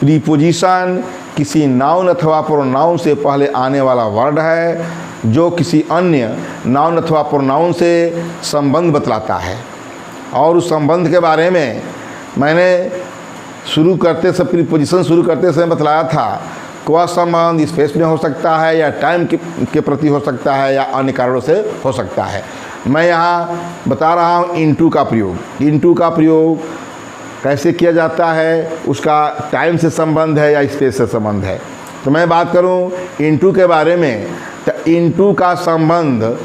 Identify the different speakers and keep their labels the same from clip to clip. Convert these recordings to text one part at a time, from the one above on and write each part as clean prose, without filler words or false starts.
Speaker 1: Preposition किसी noun अथवा pronoun से पहले आने वाला वर्ड है जो किसी अन्य नाउन अथवा प्रोनाउन से संबंध बतलाता है। और उस संबंध के बारे में मैंने शुरू करते से प्रीपोजिशन शुरू करते समय बतलाया था कि वह संबंध स्पेस में हो सकता है या टाइम के प्रति हो सकता है या अन्य कारणों से हो सकता है। मैं यहाँ बता रहा हूँ इनटू का प्रयोग। इनटू का प्रयोग कैसे किया जाता है, उसका टाइम से संबंध है या स्पेस से संबंध है। तो मैं बात करूं इनटू के बारे में, तो इनटू का संबंध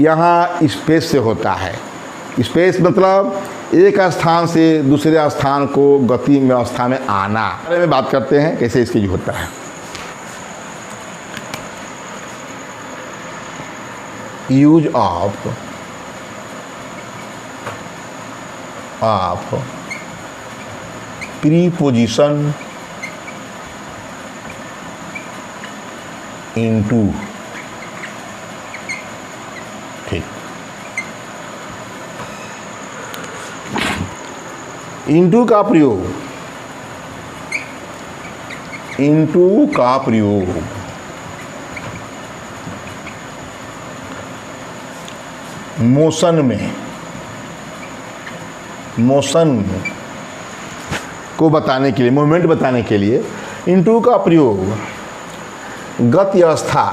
Speaker 1: यहाँ स्पेस से होता है। स्पेस मतलब एक स्थान से दूसरे स्थान को गति में अवस्था में आना। बारे में बात करते हैं कैसे इसके यूज होता है। Use of preposition into. ठीक, इनटू का प्रयोग, इनटू का प्रयोग मोशन को बताने के लिए, मूवमेंट बताने के लिए इनटू का प्रयोग गति अवस्था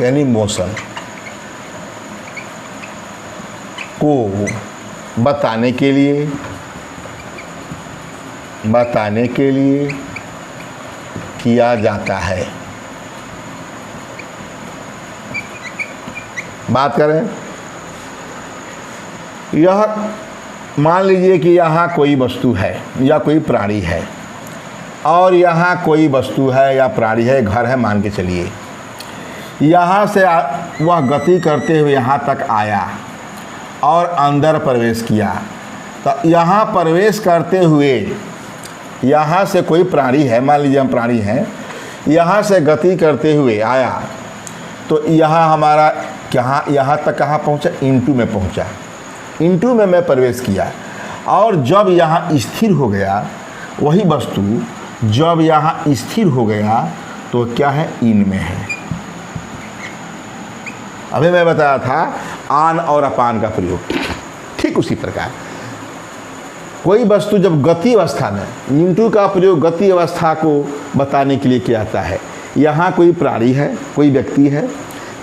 Speaker 1: यानी मोशन को बताने के लिए किया जाता है। बात करें, यह मान लीजिए कि यहाँ कोई वस्तु है या कोई प्राणी है, और यहाँ कोई वस्तु है या प्राणी है, घर है मान के चलिए। यहाँ से वह गति करते हुए यहाँ तक आया और अंदर प्रवेश किया। तो यहाँ प्रवेश करते हुए यहाँ से कोई प्राणी है, मान लीजिए हम प्राणी हैं, यहाँ से गति करते हुए आया तो यहाँ हमारा यहाँ तक कहाँ पहुँचा, इनटू में पहुँचा। इनटू में मैं प्रवेश किया और जब यहाँ स्थिर हो गया, वही वस्तु जब यहाँ स्थिर हो गया तो क्या है, इन में है। अभी मैं बताया था आन और अपान का प्रयोग, ठीक उसी प्रकार कोई वस्तु जब गति अवस्था में, इनटू का प्रयोग गति अवस्था को बताने के लिए किया जाता है। यहाँ कोई प्राणी है, कोई व्यक्ति है,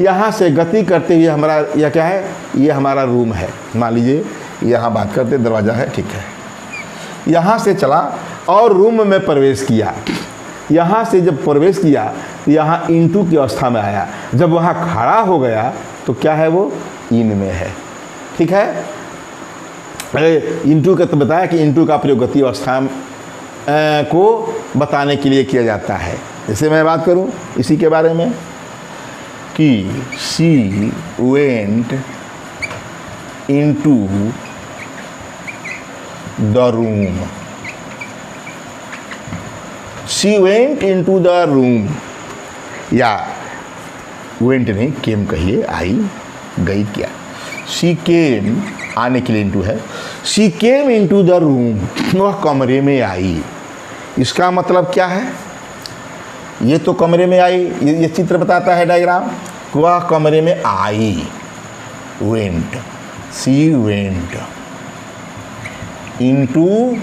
Speaker 1: यहाँ से गति करते हुए हमारा यह क्या है, ये हमारा रूम है, मान लीजिए यहाँ बात करते दरवाज़ा है, ठीक है। यहाँ से चला और रूम में प्रवेश किया। यहाँ से जब प्रवेश किया यहाँ इनटू की अवस्था में आया। जब वहाँ खड़ा हो गया तो क्या है, वो इन में है, ठीक है। इनटू का तो बताया कि इनटू का प्रयोग गति अवस्था को बताने के लिए किया जाता है। जैसे मैं बात करूँ इसी के बारे में कि she went into the room. She went into the room, या वेंट नहीं, केम कहिए, आई गई क्या। शी केम आने के लिए इनटू है। She came into the room, वह कमरे में आई। इसका मतलब क्या है, ये तो कमरे में आई, ये चित्र बताता है डायग्राम, वह कमरे में आई। वेंट, शी वेंट इनटू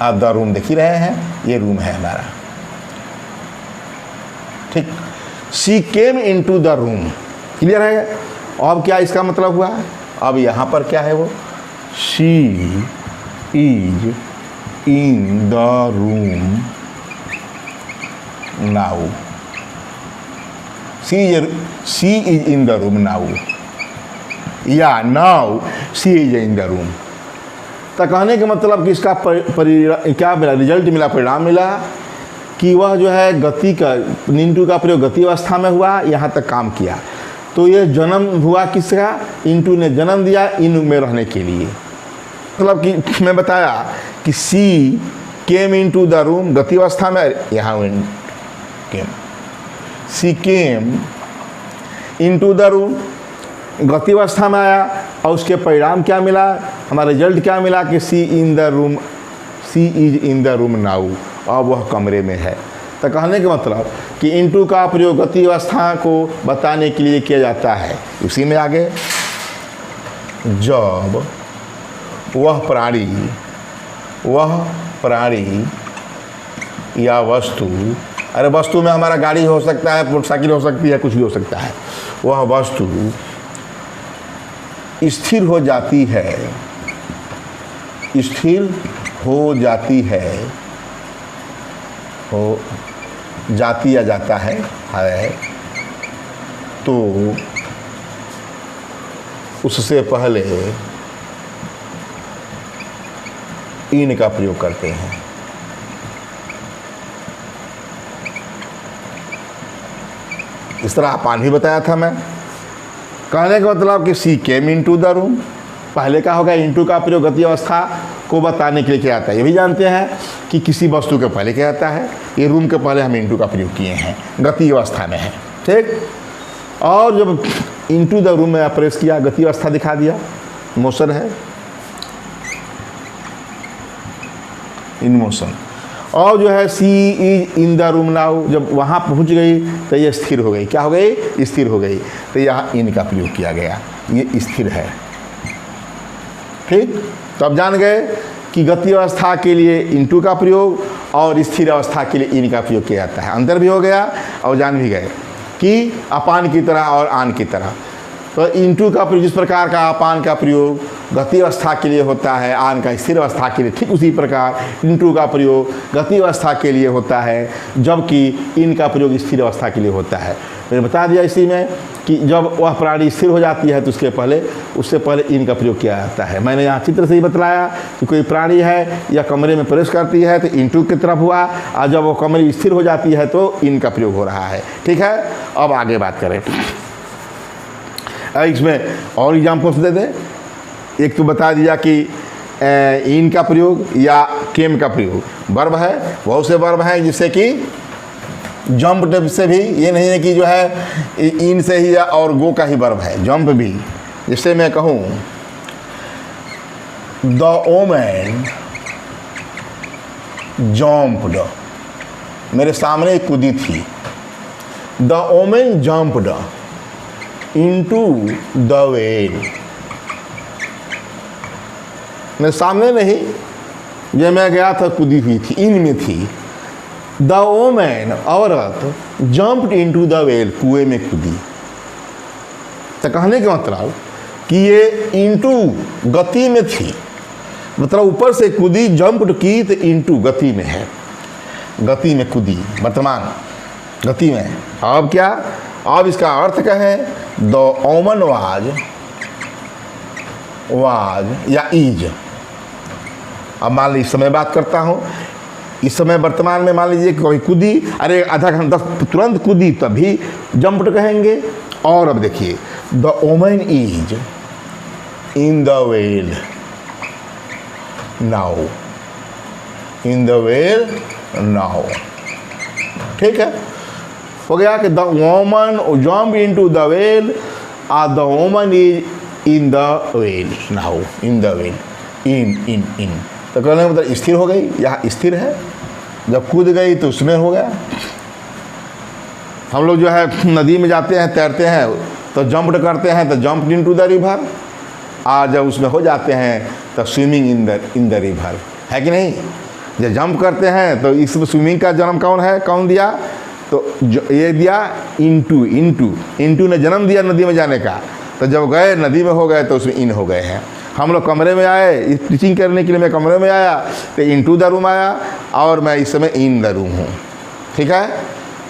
Speaker 1: आप द रूम देख ही रहे हैं, ये रूम है हमारा, ठीक। She came into the room, clear है। अब क्या इसका मतलब हुआ, अब यहाँ पर क्या है, वो she is in the room now. She is in the room now, या now she is in the room. तो कहने के मतलब कि इसका क्या मिला, रिजल्ट मिला, परिणाम मिला कि वह जो है गति का, इनटू का प्रयोग गति अवस्था में हुआ, यहाँ तक काम किया। तो ये जन्म हुआ किसका, इनटू ने जन्म दिया इन में रहने के लिए। मतलब कि मैं बताया कि सी केम इनटू द रूम गति अवस्था में, यहाँ केम, सी केम इनटू द रूम गति अवस्था में आया, और उसके परिणाम क्या मिला, हमारा रिजल्ट क्या मिला कि she is in the room now, अब वह कमरे में है। तो कहने का मतलब कि इनटू का प्रयोग गति अवस्था को बताने के लिए किया जाता है। उसी में आगे, जब वह प्राणी या वस्तु, अरे वस्तु में हमारा गाड़ी हो सकता है, मोटरसाइकिल हो सकती है, कुछ भी हो सकता है, वह वस्तु स्थिर हो जाती या जाता है तो उससे पहले इन का प्रयोग करते हैं। इस तरह अपान भी बताया था मैं। कहने का मतलब कि सी केम इनटू द रूम, पहले का होगा इनटू का प्रयोग गति अवस्था को बताने के लिए किया जाता है। ये भी जानते हैं कि किसी वस्तु के पहले किया जाता है, ये रूम के पहले हम इनटू का प्रयोग किए हैं, गति अवस्था में है, ठीक। और जब इनटू द रूम में प्रेस किया, गति अवस्था दिखा दिया, मोशन है, इन मोशन। और जो है she is in the room now, जब वहाँ पहुँच गई तो ये स्थिर हो गई, क्या हो गई, स्थिर हो गई, तो यहाँ इन का प्रयोग किया गया, ये स्थिर है, ठीक। तो अब जान गए कि गति अवस्था के लिए इनटू का प्रयोग और स्थिर अवस्था के लिए इन का प्रयोग किया जाता है। अंतर भी हो गया और जान भी गए कि अपान की तरह और आन की तरह। तो इनटू का प्रयोग जिस प्रकार का अपान का प्रयोग गति अवस्था के लिए होता है, आन का स्थिर अवस्था के लिए, ठीक उसी प्रकार इनटू का प्रयोग गति अवस्था के लिए होता है, जबकि इन का प्रयोग स्थिर अवस्था के लिए होता है। मैंने बता दिया इसी में कि जब वह प्राणी स्थिर हो जाती है तो उससे पहले इन का प्रयोग किया जाता है। मैंने यहाँ चित्र से ही बतलाया कि कोई प्राणी है या कमरे में प्रवेश करती है तो इनटू की तरफ हुआ, और जब वो कमरे स्थिर हो जाती है तो इन का प्रयोग हो रहा है, ठीक है। अब आगे बात करें, इसमें और एग्जाम्पल्स दे दें। एक तो बता दिया कि इन का प्रयोग या केम का प्रयोग, वर्ब है, बहुत से वर्ब हैं जिससे कि जंप से भी, ये नहीं है कि जो है इन से ही और गो का ही वर्ब है, जंप भी। जिससे मैं कहूँ द ओमन जंप्ड, मेरे सामने कूदी थी, द ओमन जंप्ड इनटू द वेल, मेरे सामने नहीं, जब मैं गया था कूदी हुई थी, इन में थी। द वोमैन, औरत, जंप्ड इनटू द वेल, कुएं में कूदी। तो कहने का मतलब कि ये इनटू गति में थी, मतलब ऊपर से कूदी, जंप्ड की तो इनटू गति में है, गति में कूदी, वर्तमान गति में। अब क्या, अब इसका अर्थ क्या है, द ओमन वाज या इज। अब मान लीजिए इस समय बात करता हूँ, इस समय वर्तमान में मान लीजिए कोई कूदी, अरे आधा घंटा तुरंत कूदी तभी जंप्ड कहेंगे। और अब देखिए the woman is in the well now, in the well now, ठीक है। हो गया कि the woman jump into the well, और the woman is in the well now, in the well, in तो कहने का मतलब स्थिर हो गई, यहाँ स्थिर है, जब कूद गई तो उसमें हो गया। हम लोग जो है नदी में जाते हैं, तैरते हैं तो जंप्ड करते हैं तो जंप्ड इनटू द रिवर, और जब उसमें हो जाते हैं तो स्विमिंग इन द रिवर, है कि नहीं। जब जंप करते हैं तो इस स्विमिंग का जन्म कौन दिया, तो ये दिया इनटू ने जन्म दिया नदी में जाने का। तो जब गए नदी में हो गए तो उसमें इन हो गए हैं। हम लोग कमरे में आए, टीचिंग करने के लिए मैं कमरे में आया तो इनटू द रूम आया, और मैं इस समय इन द रूम हूँ, ठीक है।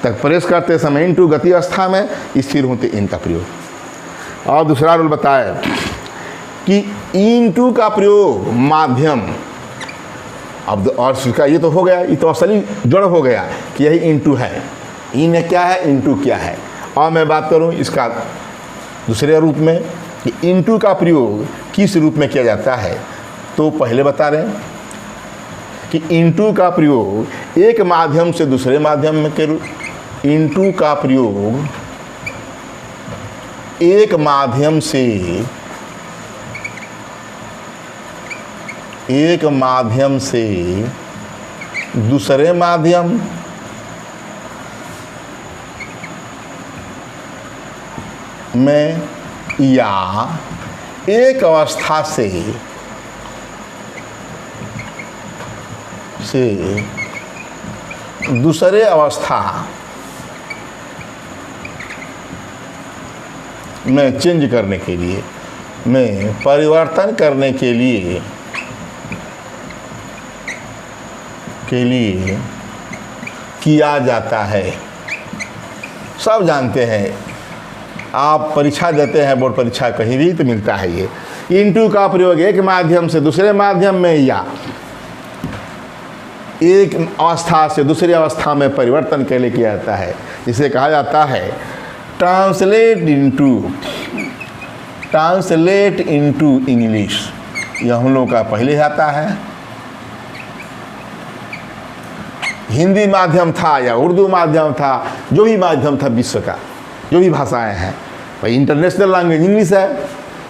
Speaker 1: तक प्रेस करते समय इनटू गति अवस्था में, स्थिर होते इन का प्रयोग। और दूसरा रूल बताए कि इनटू का प्रयोग माध्यम, अब और इसका ये तो हो गया, ये तो असली जड़ हो गया कि यही इनटू है, इन क्या है, इनटू क्या है। और मैं बात करूँ इसका दूसरे रूप में कि इनटू का प्रयोग किस रूप में किया जाता है, तो पहले बता रहे हैं कि इनटू का प्रयोग एक माध्यम से दूसरे माध्यम में के रूप, इनटू का प्रयोग एक माध्यम से एक माध्यम से दूसरे माध्यम में या एक अवस्था से दूसरे अवस्था में चेंज करने के लिए, में परिवर्तन करने के लिए किया जाता है। सब जानते हैं, आप परीक्षा देते हैं, बोर्ड परीक्षा कहीं भी तो मिलता है ये। इनटू का प्रयोग एक माध्यम से दूसरे माध्यम में या एक अवस्था से दूसरी अवस्था में परिवर्तन के लिए किया जाता है, जिसे कहा जाता है ट्रांसलेट इनटू इंग्लिश। यह हम लोग का पहले आता है। हिंदी माध्यम था या उर्दू माध्यम था, जो भी माध्यम था विश्व का, जो भी भाषाएं हैं, भाई इंटरनेशनल लैंग्वेज इंग्लिश है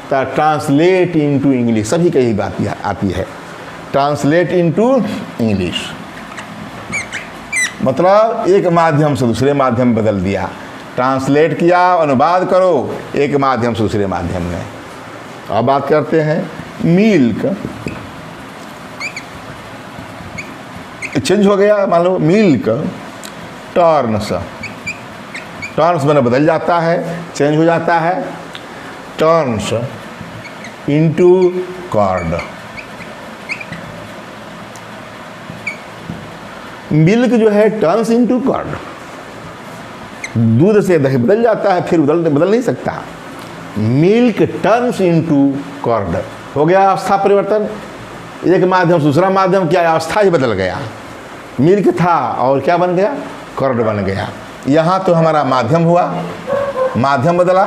Speaker 1: तो ट्रांसलेट इनटू इंग्लिश, सभी की यही बात आती है, ट्रांसलेट इनटू इंग्लिश। मतलब एक माध्यम से दूसरे माध्यम में बदल दिया, ट्रांसलेट किया, अनुवाद करो एक माध्यम से दूसरे माध्यम में। अब बात करते हैं मिल्क, चेंज हो गया, मान लो मिल्क टर्न्स मैंने बदल जाता है, चेंज हो जाता है, टर्न्स इनटू कर्ड। मिल्क जो है टर्न्स इनटू कर्ड, दूध से दही बदल जाता है, फिर बदल नहीं सकता। मिल्क टर्न्स इनटू कर्ड, हो गया अवस्था परिवर्तन। एक माध्यम से दूसरा माध्यम, क्या अवस्था ही बदल गया। मिल्क था और क्या बन गया, कर्ड बन गया। यहाँ तो हमारा माध्यम हुआ, माध्यम बदला।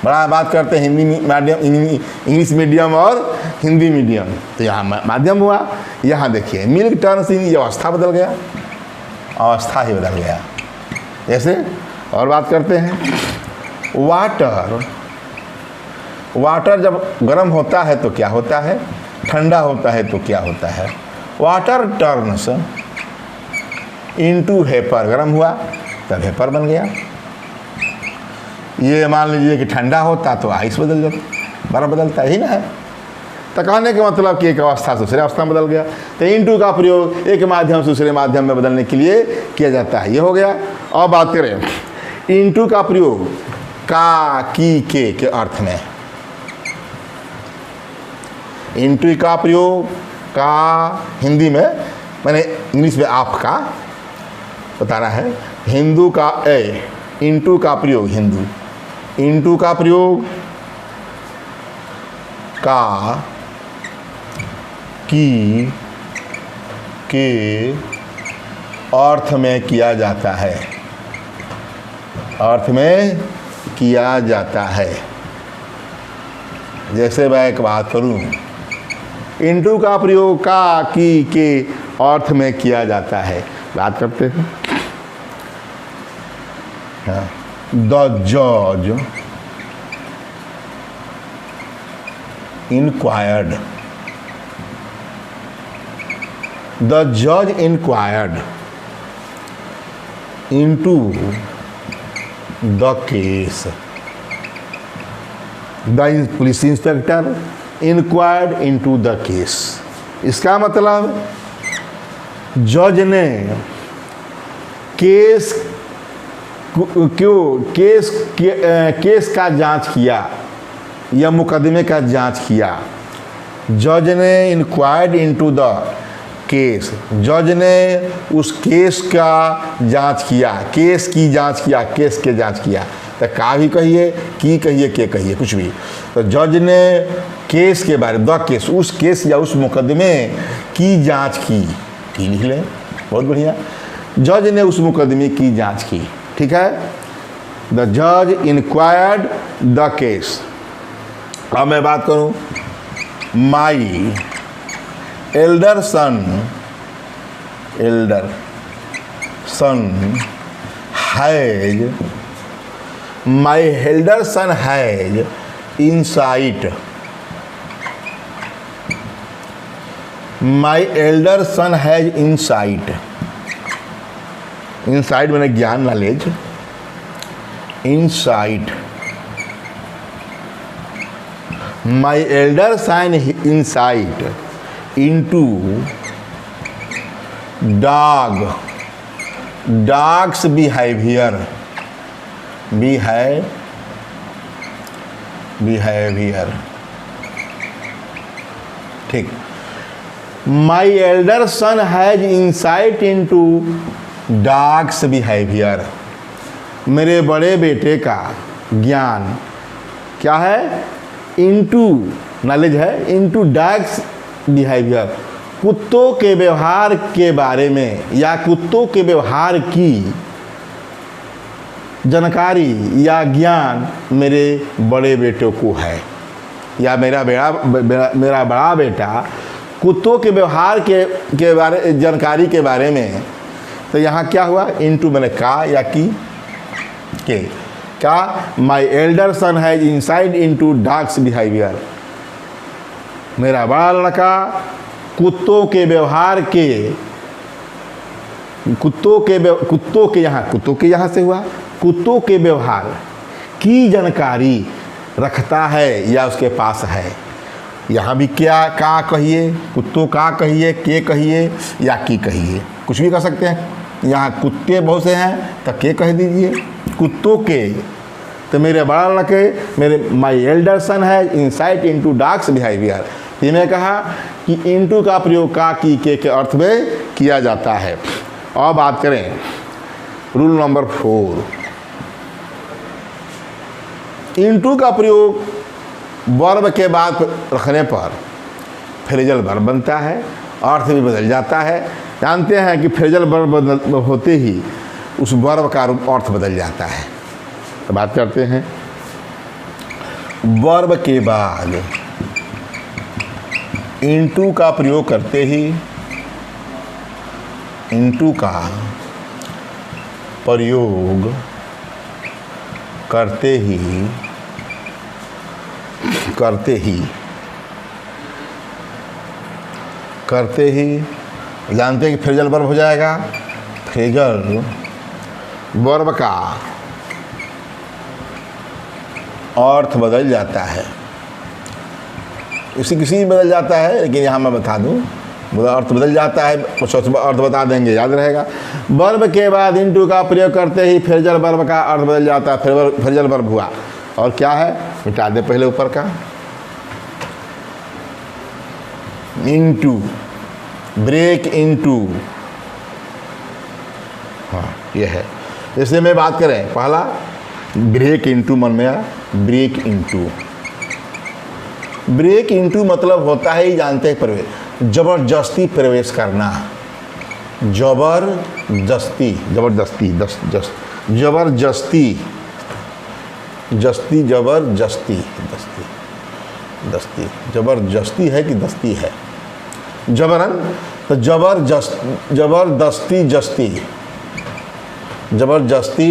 Speaker 1: बड़ा बात करते हैं हिंदी मीडियम, इंग्लिश मीडियम और हिंदी मीडियम, तो यहाँ माध्यम हुआ। यहाँ देखिए मिल्क टर्न्स इन, ये अवस्था बदल गया, अवस्था ही बदल गया। जैसे और बात करते हैं वाटर जब गर्म होता है तो क्या होता है, ठंडा होता है तो क्या होता है। वाटर टर्न्स इनटू वेपर, गर्म हुआ तो वेपर बन गया। ये मान लीजिए कि ठंडा होता तो आइस बदल जाता, बर्फ बदलता ही ना है। तो कहने के मतलब कि एक अवस्था से दूसरे अवस्था में बदल गया। तो इनटू का प्रयोग एक माध्यम से दूसरे माध्यम में बदलने के लिए किया जाता है, ये हो गया। और बात करें इनटू का प्रयोग का, की, के अर्थ में। इनटू का प्रयोग का हिंदी में, मैंने इंग्लिश में आपका बताना है। हिंदू का इनटू का प्रयोग हिंदू, इनटू का प्रयोग का, की, के अर्थ में किया जाता है, अर्थ में किया जाता है। जैसे मैं एक बात करूं, इनटू का प्रयोग का, की, के अर्थ में किया जाता है। बात करते हैं द जज इंक्वायर्ड, द जज inquired into the case, the police inspector inquired into the case. इसका मतलब जज ने केस केस का जांच किया या मुकदमे का जांच किया। जज ने इंक्वायर्ड इनटू द केस, जज ने उस केस का जांच किया, केस की जांच किया, केस के जांच किया। तो का भी कहिए, की कहिए, के कहिए, कुछ भी। तो जज ने केस के बारे में, द केस, उस केस या उस मुकदमे की जांच की लिख लें, बहुत बढ़िया। जज ने उस मुकदमे की जांच की, ठीक है। द जज इंक्वायर्ड द केस। अब मैं बात करूं, my elder son has, my elder son has insight my elder son has insight. Insight मैंने ज्ञान, knowledge. Insight, my elder son insight into dogs behaviour. Behaviour, ठीक। My elder son has insight into dogs behaviour. मेरे बड़े बेटे का ज्ञान क्या है? इनटू, नॉलेज है, इनटू डॉग्स बिहेवियर, कुत्तों के व्यवहार के बारे में या कुत्तों के व्यवहार की जानकारी या ज्ञान मेरे बड़े बेटे को है, या मेरा बड़ा बेटा कुत्तों के व्यवहार के बारे, जानकारी के बारे में। तो यहाँ क्या हुआ? इनटू मैंने का या की के क्या? माई elder son has insight into dogs behaviour. मेरा बड़ा लड़का कुत्तों के व्यवहार के, कुत्तों के यहाँ से हुआ, कुत्तों के व्यवहार की जानकारी रखता है या उसके पास है। यहाँ भी क्या का कहिए, कुत्तों का कहिए, के कहिए या की कहिए, कुछ भी कर सकते हैं। यहाँ कुत्ते बहुत से हैं तो के कह दीजिए, कुत्तों के। तो मेरे बड़ा लड़के, मेरे माई एल्डर सन है इंसाइट इनटू डॉग्स बिहेवियर। ये मैं कहा कि इनटू का प्रयोग का, की, के अर्थ में किया जाता है। और बात करें रूल नंबर 4, इनटू का प्रयोग वर्ब के बाद रखने पर फ्रेजल वर्ब बनता है, अर्थ भी बदल जाता है। जानते हैं कि फ्रेजल वर्ब होते ही उस वर्ब का अर्थ बदल जाता है। तो बात करते हैं वर्ब के बाद इनटू का प्रयोग करते ही, इनटू का प्रयोग करते ही जानते हैं कि फ्रेजल वर्ब हो जाएगा। फ्रेजल वर्ब का अर्थ बदल जाता है, किसी में बदल जाता है, लेकिन यहाँ मैं बता दूँ अर्थ बदल जाता है, कुछ अर्थ बता देंगे, याद रहेगा। वर्ब के बाद इनटू का प्रयोग करते ही फ्रेजल वर्ब का अर्थ बदल जाता है। फ्रेजल वर्ब हुआ और क्या है? मिटा दे पहले ऊपर का, इनटू, ब्रेक इनटू, हाँ ये है। जैसे मैं बात करें, पहला ब्रेक इनटू मन में आया, ब्रेक इनटू। ब्रेक इनटू मतलब होता है, जानते हैं, प्रवेश, जबरदस्ती प्रवेश करना। जबरदस्ती है कि दस्ती है? जबरन, तो जबरदस्ती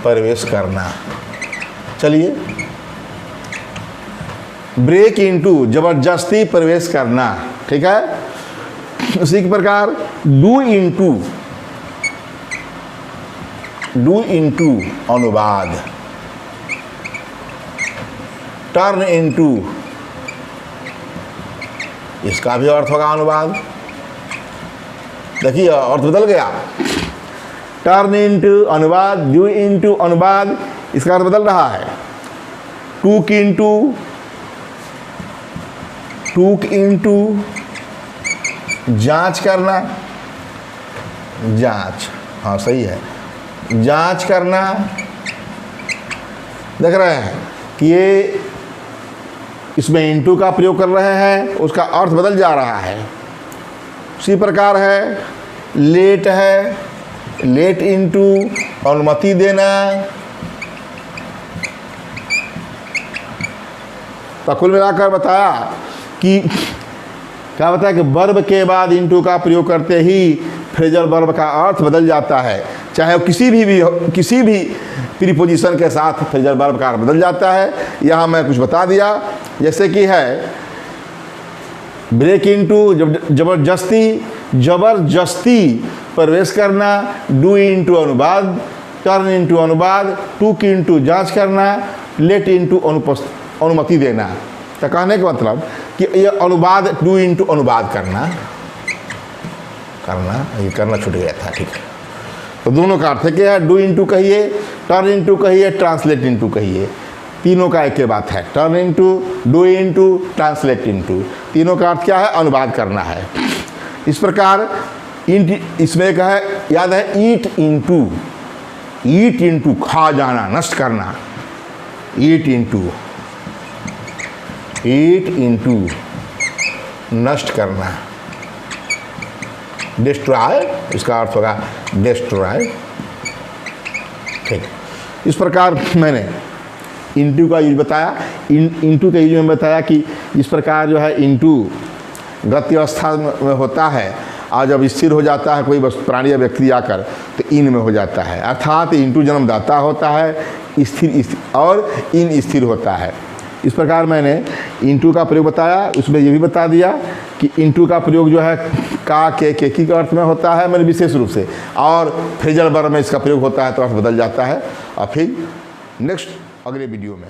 Speaker 1: प्रवेश करना। चलिए, ब्रेक इनटू जबरदस्ती प्रवेश करना, ठीक है। उसी के प्रकार डू इनटू अनुवाद, टर्न इनटू, इसका भी अर्थ होगा अनुवाद। देखिए अर्थ बदल गया। टर्न इनटू अनुवाद, डू इनटू अनुवाद, इसका अर्थ बदल रहा है। टूक इनटू जांच करना, जांच, हाँ सही है, जांच करना। देख रहे हैं कि ये इसमें इनटू का प्रयोग कर रहे हैं, उसका अर्थ बदल जा रहा है। उसी प्रकार है लेट इनटू अनुमति देना। तो कुल मिलाकर बताया कि क्या बताया कि वर्ब के बाद इनटू का प्रयोग करते ही फ्रेजल वर्ब का अर्थ बदल जाता है, चाहे वो किसी भी प्रीपोजिशन के साथ फ्रेजल वर्ब का अर्थ बदल जाता है। यहाँ मैं कुछ बता दिया, जैसे कि है ब्रेक इनटू जबरदस्ती प्रवेश करना, डू इनटू अनुवाद, टर्न इनटू अनुवाद, टूक इनटू जांच करना, लेट इनटू अनुमति देना। तो कहने का मतलब कि ये अनुवाद, डू इनटू अनुवाद करना, ये करना छूट गया था, ठीक है। तो दोनों का अर्थ क्या है? डू इनटू कहिए, टर्न इनटू कहिए, ट्रांसलेट इनटू कहिए, तीनों का एक ही बात है। Turn into, do into, translate into, तीनों का अर्थ क्या है? अनुवाद करना है। इस प्रकार इसमें एक है, याद है, ईट इनटू खा जाना, नष्ट करना, ईट इनटू नष्ट करना, डिस्ट्रॉय, इसका अर्थ होगा डिस्ट्रॉय, ठीक। इस प्रकार मैंने इनटू का यूज बताया, इनटू का यूज में बताया कि इस प्रकार जो है इनटू गति अवस्था में होता है, और जब स्थिर हो जाता है कोई प्राणी या व्यक्ति आकर तो इन में हो जाता है, अर्थात इनटू जन्मदाता होता है, स्थिर और इन स्थिर होता है। इस प्रकार मैंने इनटू का प्रयोग बताया, उसमें ये भी बता दिया कि इनटू का प्रयोग जो है का के की का अर्थ में होता है मैंने विशेष रूप से, और फ्रेजल वर्ब में इसका प्रयोग होता है तो अर्थ बदल जाता है। और फिर नेक्स्ट अगले वीडियो में